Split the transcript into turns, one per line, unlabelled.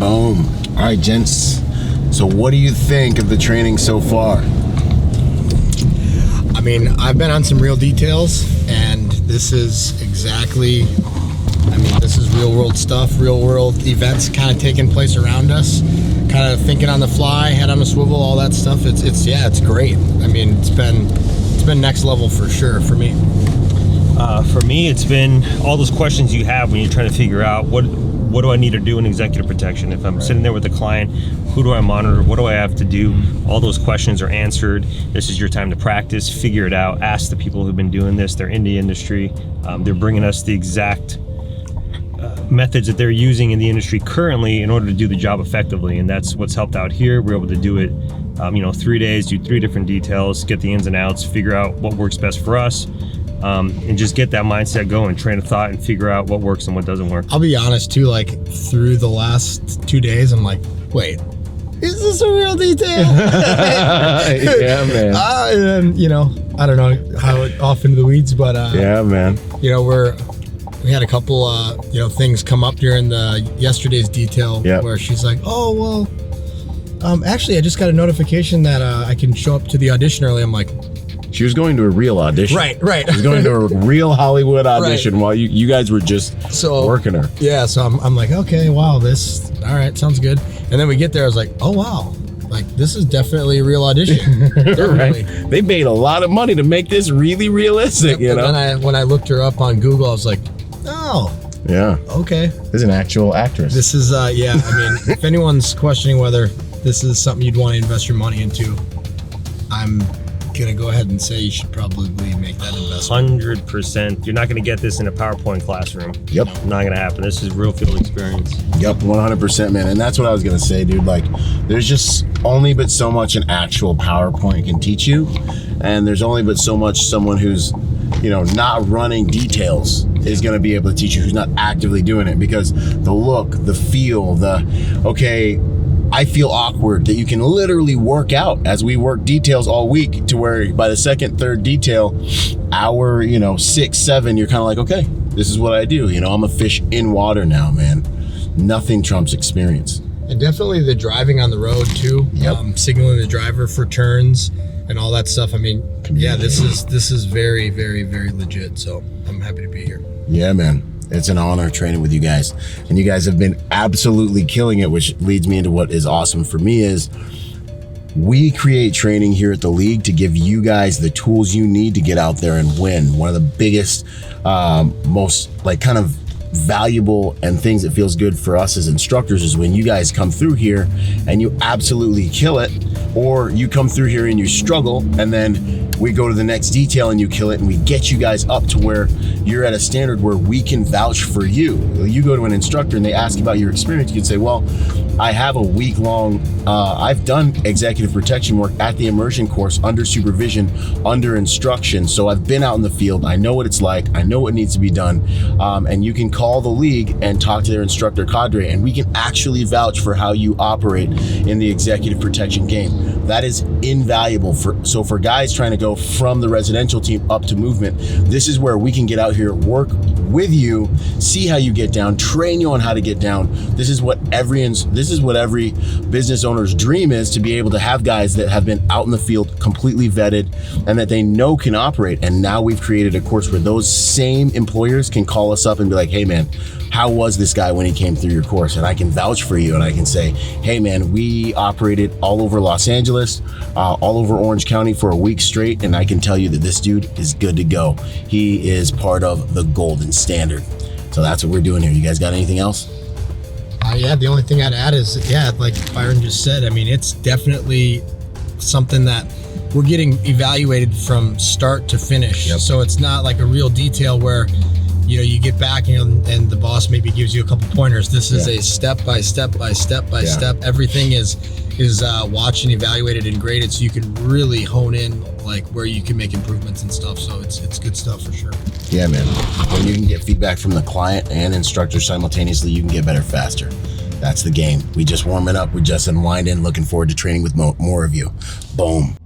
Boom. All right, gents. So what do you think of the training so far?
I mean, I've been on some real details, and this is exactly, this is real world stuff, real world events kind of taking place around us, kind of thinking on the fly, head on a swivel, all that stuff. It's great. I mean, it's been next level for sure for me.
For me, it's been all those questions you have when you're trying to figure out what do I need to do in executive protection. If I'm sitting there with a client, who do I monitor? What do I have to do? All those questions are answered. This is your time to practice, figure it out, ask the people who've been doing this. They're in the industry. They're bringing us the exact methods that they're using in the industry currently in order to do the job effectively, and that's what's helped out here. We're able to do it 3 days, do 3 different details, get the ins and outs, figure out what works best for us, and just get that mindset going, train of thought, and figure out what works and what doesn't work.
I'll be honest too, like through the last 2 days, I'm like, wait, is this a real detail?
Yeah, man.
And I don't know how off into the weeds, but
yeah, man.
We had a couple things come up during yesterday's detail where she's like, oh well, actually I just got a notification that I can show up to the audition early. I'm like,
she was going to a real audition.
Right.
She was going to a real Hollywood audition while you guys were just working her.
Yeah, so I'm like, okay, wow, all right, sounds good. And then we get there, I was like, oh wow, like this is definitely a real audition.
Right. They made a lot of money to make this really realistic,
And then when I looked her up on Google, I was like, oh. Yeah. Okay.
This is an actual actress.
This is, if anyone's questioning whether this is something you'd want to invest your money into, I'm gonna go ahead and say you should probably make that investment.
100%. You're not gonna get this in a PowerPoint classroom.
Yep.
Not gonna happen. This is real field experience.
Yep, 100%, man. And that's what I was gonna say, dude. Like, there's just only but so much an actual PowerPoint can teach you, and there's only but so much someone who's not running details is going to be able to teach you, who's not actively doing it, because the look, the feel, I feel awkward, that you can literally work out as we work details all week, to where by the second, third detail, hour, 6, 7, you're kind of like, okay, this is what I do. I'm a fish in water now, man. Nothing trumps experience.
And definitely the driving on the road too. Yep. Signaling the driver for turns and all that stuff. I mean, yeah, this is very, very, very legit. So I'm happy to be here.
Yeah, man. It's an honor training with you guys. And you guys have been absolutely killing it, which leads me into what is awesome for me is we create training here at the league to give you guys the tools you need to get out there and win. One of the biggest, most kind of valuable and things that feels good for us as instructors is when you guys come through here and you absolutely kill it, or you come through here and you struggle, and then we go to the next detail and you kill it, and we get you guys up to where you're at a standard where we can vouch for you. You go to an instructor and they ask about your experience, you can say, well, I have a week-long, I've done executive protection work at the Immersion course under supervision, under instruction. So I've been out in the field. I know what it's like. I know what needs to be done. And you can call the league and talk to their instructor cadre, and we can actually vouch for how you operate in the executive protection game. That is invaluable. So for guys trying to go from the residential team up to movement, this is where we can get out here, work with you, see how you get down, train you on how to get down. This is what every business owner's dream is, to be able to have guys that have been out in the field completely vetted and that they know can operate. And now we've created a course where those same employers can call us up and be like, hey man, how was this guy when he came through your course? And I can vouch for you, and I can say, hey man, we operated all over Los Angeles, all over Orange County for a week straight, and I can tell you that this dude is good to go. He is part of the golden standard. So that's what we're doing here. You guys got anything else?
Yeah, the only thing I'd add is, like Byron just said, I mean, it's definitely something that we're getting evaluated from start to finish. Yep. So it's not like a real detail where you get back and the boss maybe gives you a couple pointers. This is a step by step by step by step. Everything is watched and evaluated and graded, so you can really hone in like where you can make improvements and stuff. So it's good stuff for sure.
Yeah, man. When you can get feedback from the client and instructor simultaneously, you can get better faster. That's the game. We just warming up. We're just unwinding. Looking forward to training with more of you. Boom.